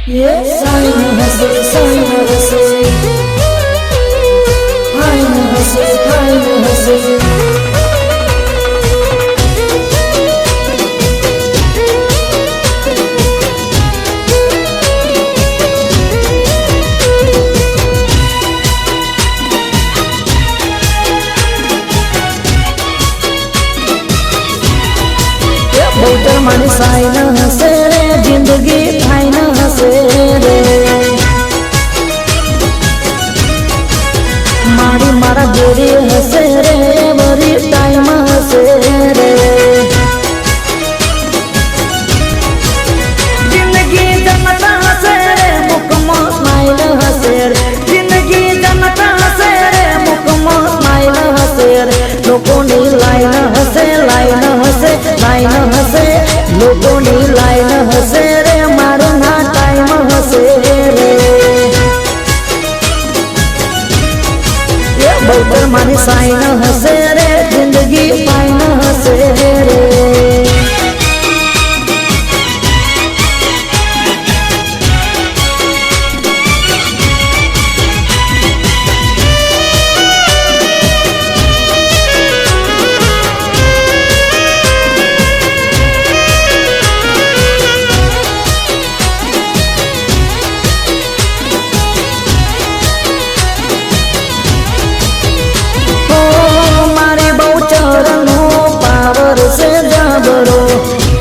Yes, I know hustle, I know hustle. I know hustle, I know hustle. बहुतर माणूस आहे ना हसे रे जिंदगी थाय ना हसे रे मारी मारा गोरी हसे रे बरी टाइम हसे रे जिंदगी जनता हसे रे मुकमा स्माइल हसे रे जिंदगी जनता हसे रे मुकमा स्माइल हसे रे लोगों ने लाइन हसे लाइन हसे लाइन हसे लोगों ने लाइन हसे रे मारना टाइम हसे रे ये बहुतर मानी साइन हसे रे जिंदगी पाइन हसे रे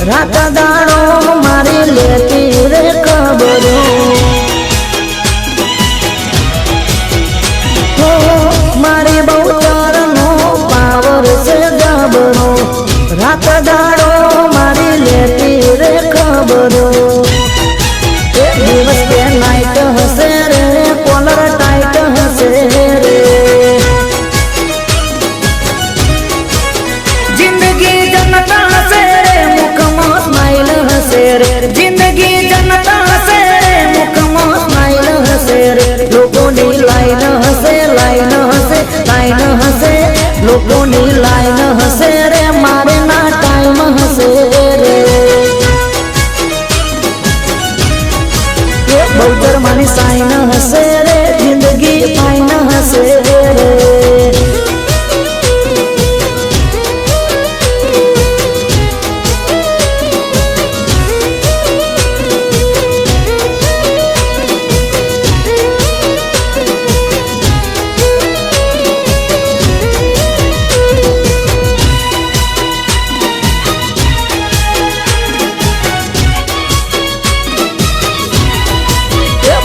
रात दाड़ो मारी लेती रे खबरो हो मारी बहुतर नो पावर से गबरो रात दाड़ो मारी लेती रे खबरो एक दिवस के नाइट हसे रे कॉलर टाइट हसे रे जिंदगी जनता हसे जिंदगी जनता हसे मुकमा स्माइल हसे लोगों ने लाइन हसे लाइन हसे लाइन हसे लोगों ने लाइन हसे रे मारे ना टाइम हसे रे बहुतर मानी साइन हसे रे जिंदगी फाइन हसे रे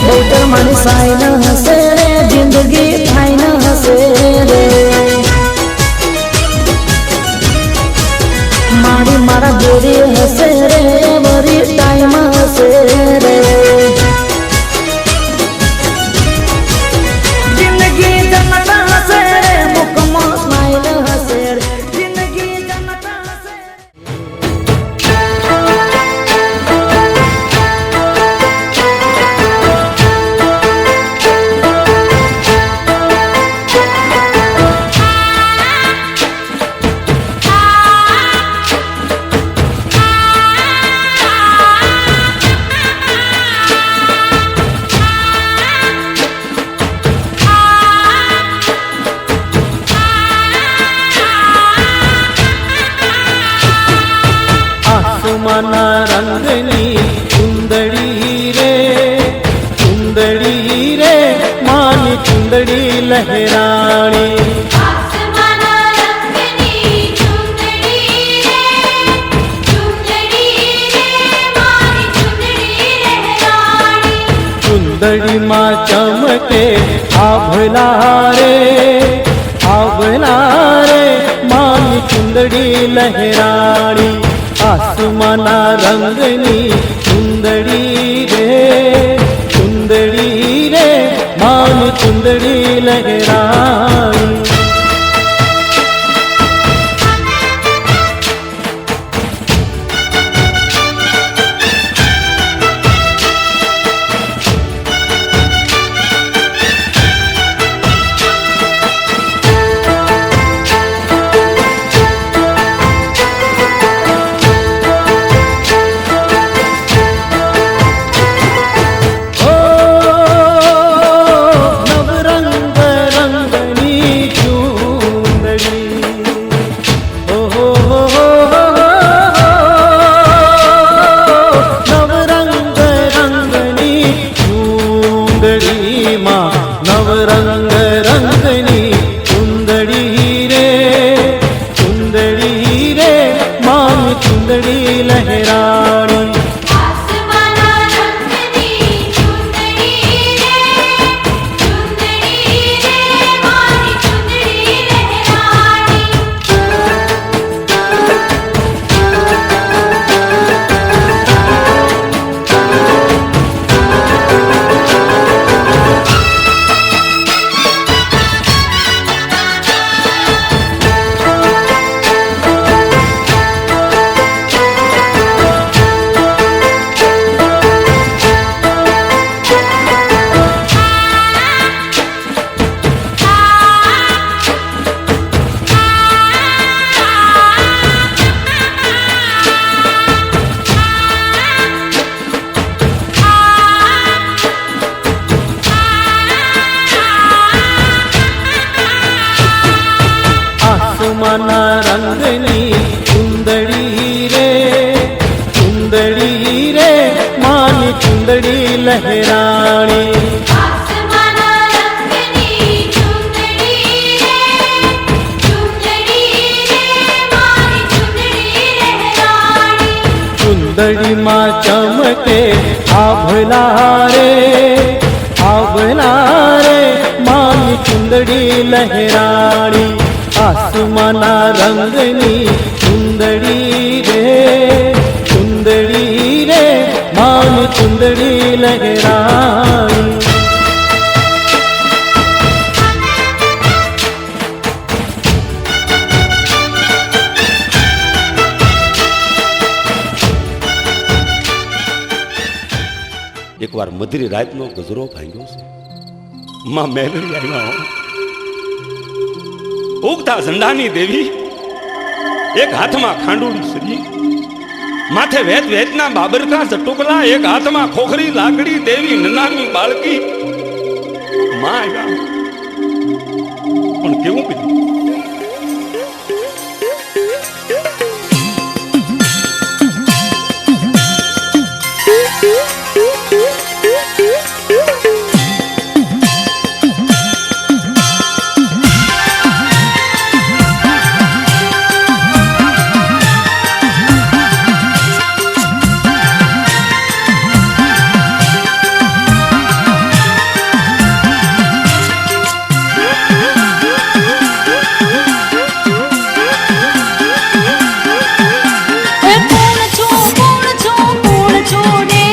बहुतर मानी साइन हसे रे जिंदगी फाइन हसे रे मारी मारा गोरी हसे रे बरी टाइम हसे रे जिंदगी जनता हसे रे मुकमा स्माइल हसे रे जिंदगी जनता हसे आसमाना रंगनी चुंदड़ी रे मानी चुंदड़ी लहरानी आसमाना रंगनी चुंदड़ी रे मानी चुंदड़ी लहरानी चुंदड़ी माँ चमके आभला रे मानी चुंदड़ी लहरानी आसमाना रंगनी चुंदड़ी रे मानी चुंदड़ी लहरानी લહેરાણી. આસમાના રંગની ચુંદડી રે મારી ચુંદડી લહેરાણી. ચુંદડીમાં ચમકે આભલા રે માની ચુંદડી લહેરાણી. આસમાના રંગની ચુંદડી રે માની ચુંદડી લહેરાણી. એકવાર મધરી રાતનો ગજરો ભાંગ્યો છે. માં મેલડી આવ્યા ઉગતા ઝંડાની દેવી, એક હાથમાં ખાંડુડી સરી, માથે વેત વેતના બાબરકા ચટુકલા, એક હાથમાં ખોખરી લાકડી દેવી નનાની બાળકી. માં આવ્યા પણ કેવું પીધું. કોણ છો ને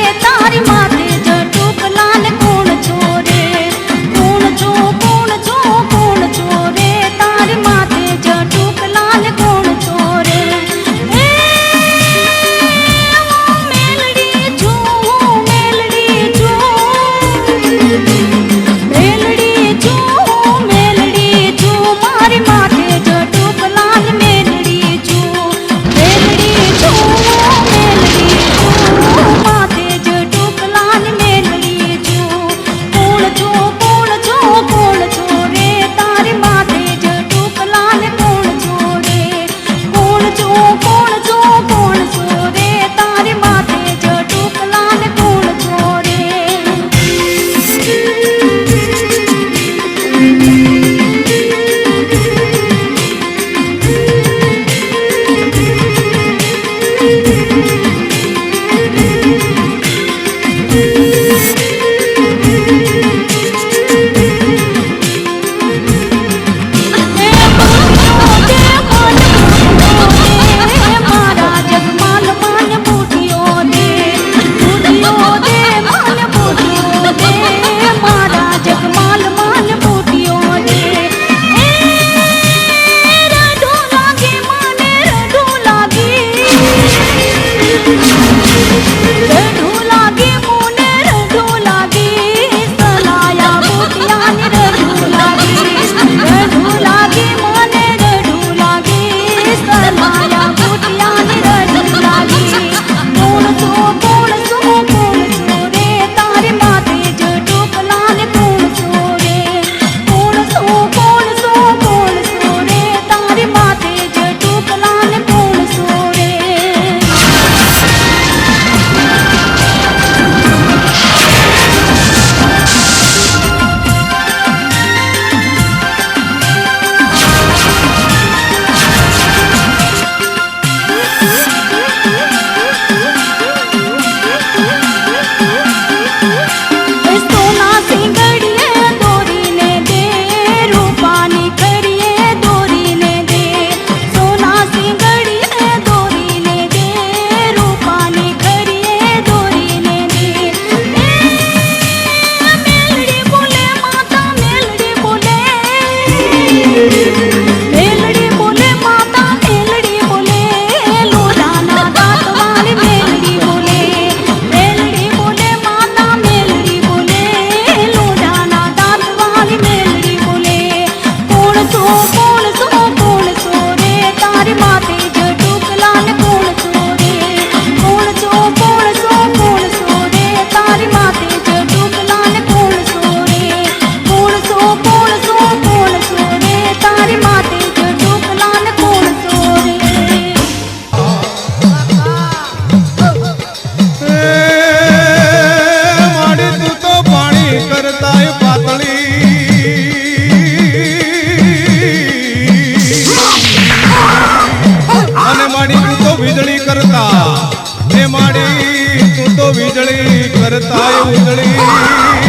વીજળી કરતાય ઉજળી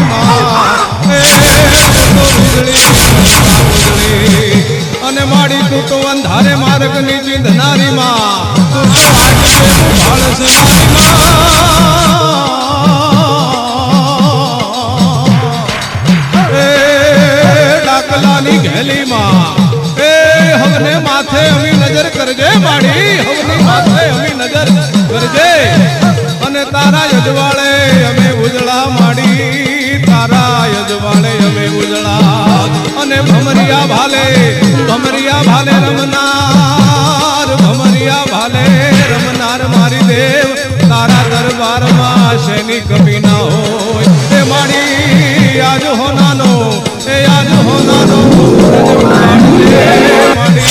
માં એ તો વીજળી કરતા ઉજળી અને માડી તું તો અંધારે માર્ગ ની ચીંધનારી માં તું તો આજ ભાળસ મારી માં એ ડાકલાની ઘેલી માં એ હવને માથે અમી નજર કરજે માડી હવની માથે અમી નજર કરજે અને તારા યજવાળે અમે ઉજળા માડી તારા યજવાળે અમે ઉજળા અને ભમરિયા ભાલે રમનાર મારી દેવ તારા દરબારમાં શેની કમી ના હોય એ માડી આજ હોનાનો એ આજ હોનાનો માડી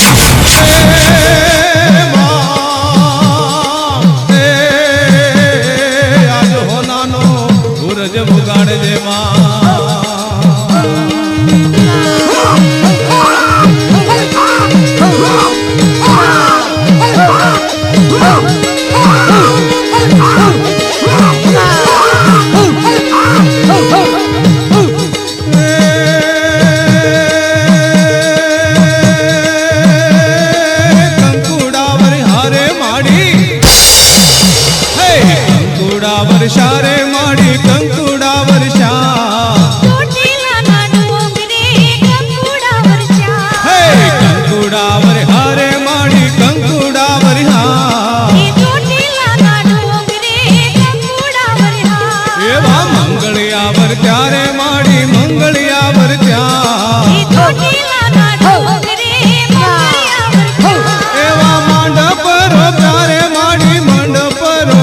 આજ હોનાનો સૂરજ ઉગાડજે માં વર્ષા રે માડી કંકુડા વર્ષા ચોટીલાના ડુંગરે કંકુડા વર્ષા હે કંકુડા વરહા રે માડી કંકુડા વરહા એ ચોટીલાના ડુંગરે કંકુડા વર્ષા એવા મંગળિયા વર ત્યારે માડી મંગળિયા વર ત્યાં એ ચોટીલાના ડુંગરે મંગળિયા વર્ષા એવા માંડપ રો ત્યારે માડી મંડપ રો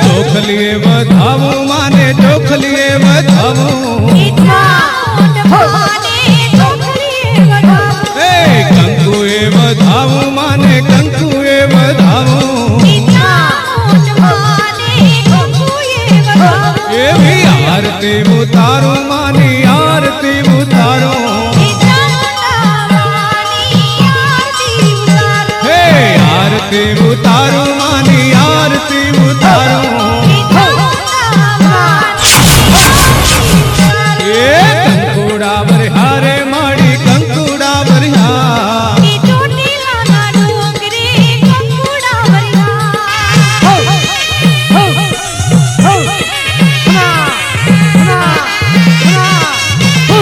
ચોખલીએ વધાવું માને ચોખલીએ વધાવું એ કંકુએ વધાવું માને કંકુએ વધાવું એવી આરતી ઉતારું માની આરતી ઉતારું હે આરતી ઉતારું માની આરતી ઉતારું કંકુડા વરહા રે માડી કંકુડા વરહા Oh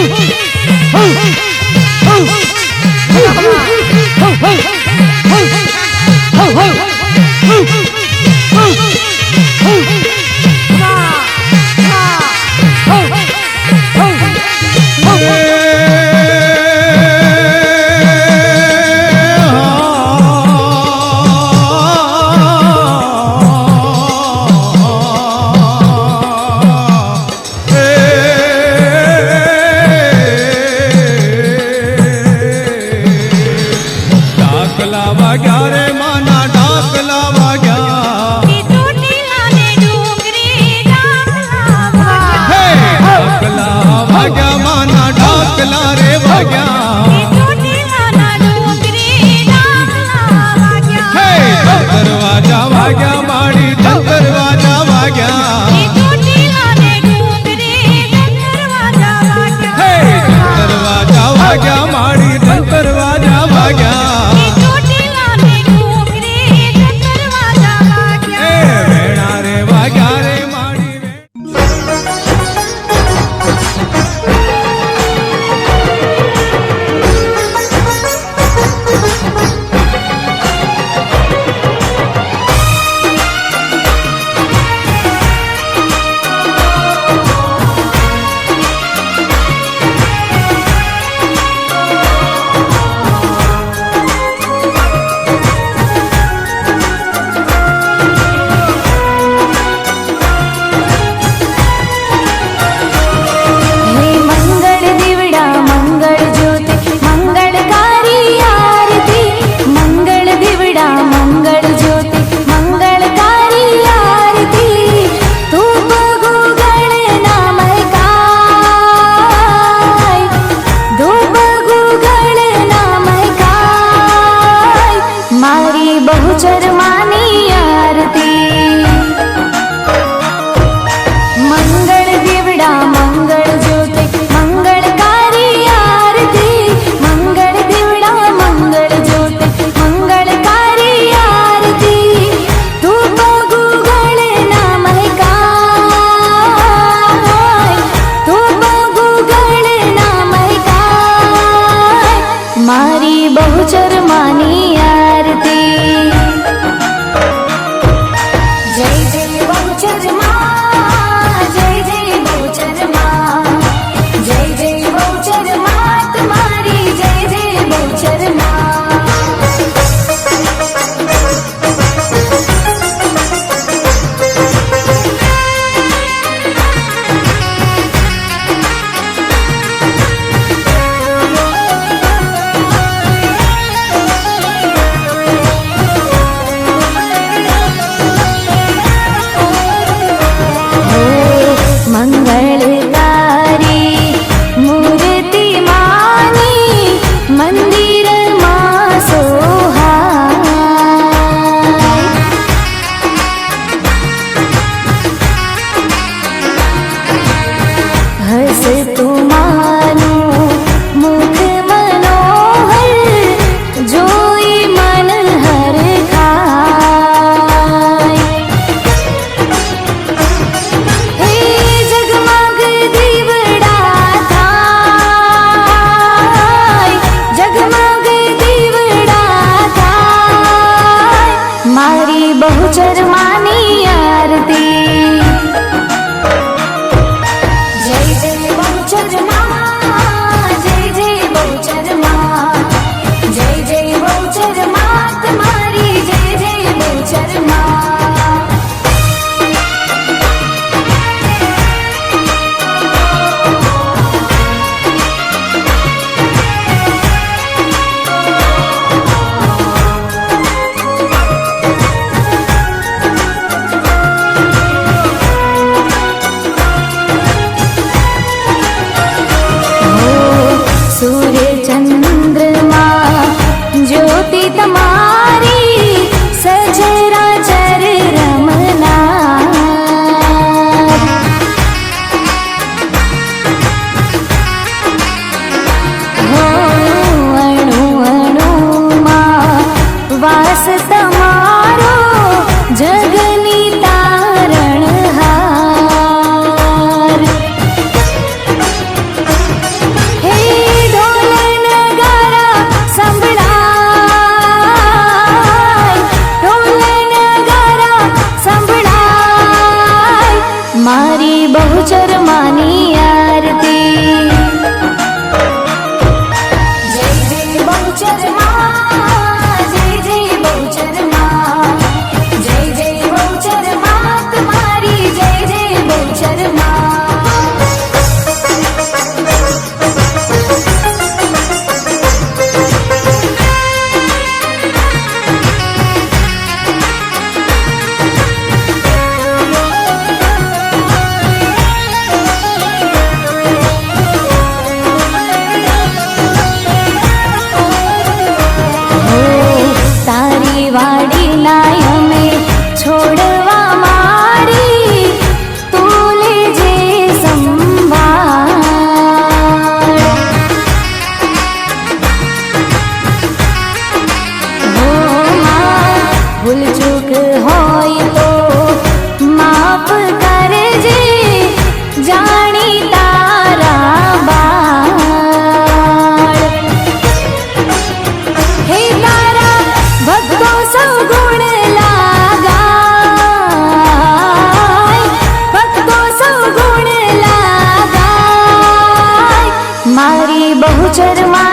ઉછેરમાં